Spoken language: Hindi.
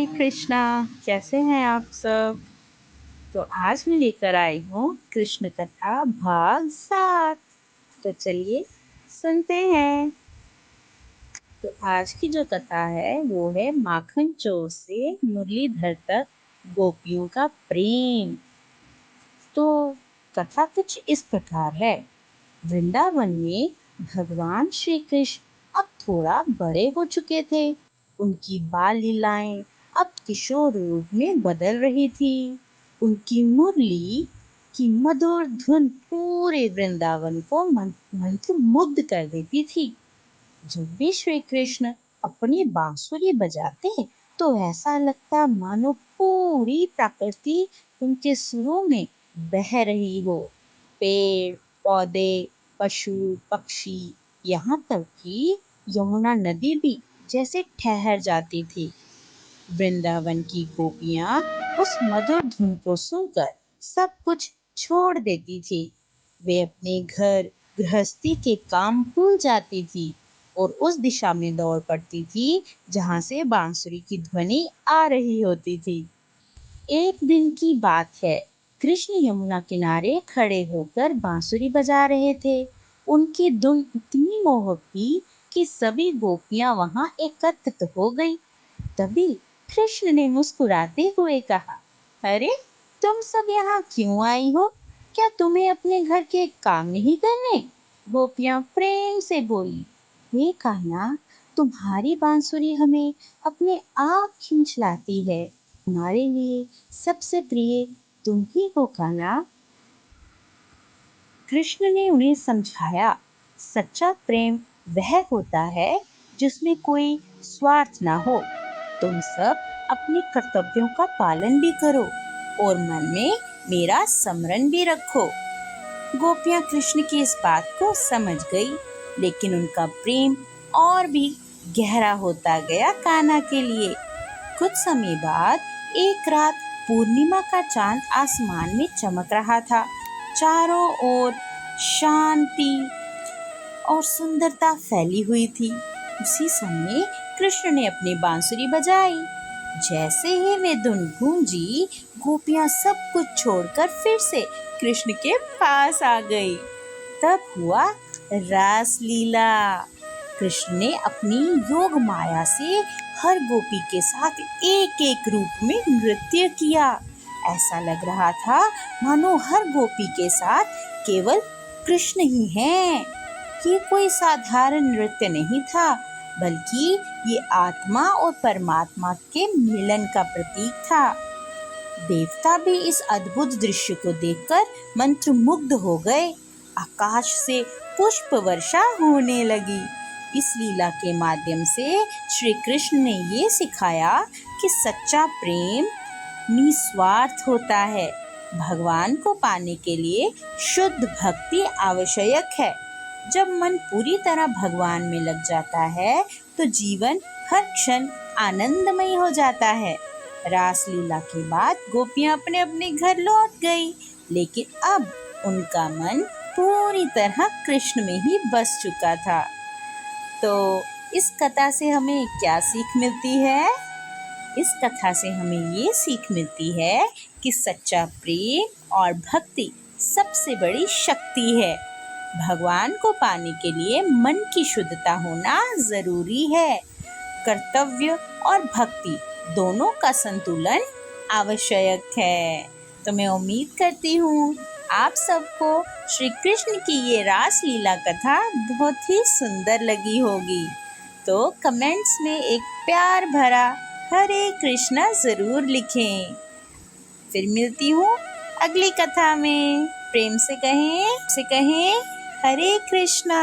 कृष्णा। कैसे हैं आप सब? तो आज मैं लेकर आई हूँ कृष्ण कथा भाग 7। तो चलिए सुनते हैं। तो आज की जो कथा है वो है माखन चोर से मुरलीधर तक गोपियों का प्रेम। तो कथा कुछ इस प्रकार है। वृंदावन में भगवान श्री कृष्ण अब थोड़ा बड़े हो चुके थे। उनकी बाल लीलाएं अब किशोर रूप में बदल रही थी। उनकी मुरली की मधुर धुन पूरे वृंदावन को मंत्रमुग्ध कर देती थी। जब भी श्री कृष्ण अपनी बांसुरी बजाते तो ऐसा लगता मानो पूरी प्रकृति उनके सुरों में बह रही हो। पेड़ पौधे, पशु पक्षी, यहाँ तक कि यमुना नदी भी जैसे ठहर जाती थी। वृंदावन की गोपियां उस मधुर धुन को सुनकर सब कुछ छोड़ देती थी। वे अपने घर गृहस्थी के काम भूल जाती थी और उस दिशा में दौड़ पड़ती थी जहाँ से बांसुरी की ध्वनि आ रही होती थी। एक दिन की बात है। कृष्ण यमुना किनारे खड़े होकर बांसुरी बजा रहे थे। उनकी धुन इतनी मोहक थी कि सभी गोपियां वहां एकत्रित हो गई। तभी कृष्ण ने मुस्कुराते हुए कहा, अरे तुम सब यहाँ क्यों आई हो? क्या तुम्हें अपने घर के काम नहीं करने? गोपियां प्रेम से बोली, हे कान्हा, तुम्हारी बांसुरी हमें अपने आप खींच लाती है। हमारे लिए सबसे प्रिय तुम ही हो कान्हा। कृष्ण ने उन्हें समझाया, सच्चा प्रेम वह होता है जिसमें कोई स्वार्थ ना हो। तुम सब अपने कर्तव्यों का पालन भी करो और मन में मेरा स्मरण भी रखो। गोपियां कृष्ण की इस बात को समझ गई, लेकिन उनका प्रेम और भी गहरा होता गया कान्हा के लिए। कुछ समय बाद एक रात पूर्णिमा का चांद आसमान में चमक रहा था। चारों ओर शांति और सुंदरता फैली हुई थी। उसी समय कृष्ण ने अपनी बांसुरी बजाई। जैसे ही वे धुन गूंजी, गोपियां सब कुछ छोड़कर फिर से कृष्ण के पास आ गई। तब हुआ रास लीला। कृष्ण ने अपनी योग माया से हर गोपी के साथ एक एक रूप में नृत्य किया। ऐसा लग रहा था मानो हर गोपी के साथ केवल कृष्ण ही हैं। ये कोई साधारण नृत्य नहीं था, बल्कि ये आत्मा और परमात्मा के मिलन का प्रतीक था। देवता भी इस अद्भुत दृश्य को देखकर मंत्रमुग्ध हो गए। आकाश से पुष्प वर्षा होने लगी। इस लीला के माध्यम से श्री कृष्ण ने ये सिखाया कि सच्चा प्रेम निस्वार्थ होता है। भगवान को पाने के लिए शुद्ध भक्ति आवश्यक है। जब मन पूरी तरह भगवान में लग जाता है तो जीवन हर क्षण आनंदमय हो जाता है। रास लीला के बाद गोपियां अपने अपने घर लौट गई, लेकिन अब उनका मन पूरी तरह कृष्ण में ही बस चुका था। तो इस कथा से हमें क्या सीख मिलती है? इस कथा से हमें ये सीख मिलती है कि सच्चा प्रेम और भक्ति सबसे बड़ी शक्ति है। भगवान को पाने के लिए मन की शुद्धता होना जरूरी है। कर्तव्य और भक्ति दोनों का संतुलन आवश्यक है। तो मैं उम्मीद करती हूँ आप सबको श्री कृष्ण की ये रास लीला कथा बहुत ही सुंदर लगी होगी। तो कमेंट्स में एक प्यार भरा हरे कृष्णा जरूर लिखें। फिर मिलती हूँ अगली कथा में। प्रेम से कहें हरे कृष्णा।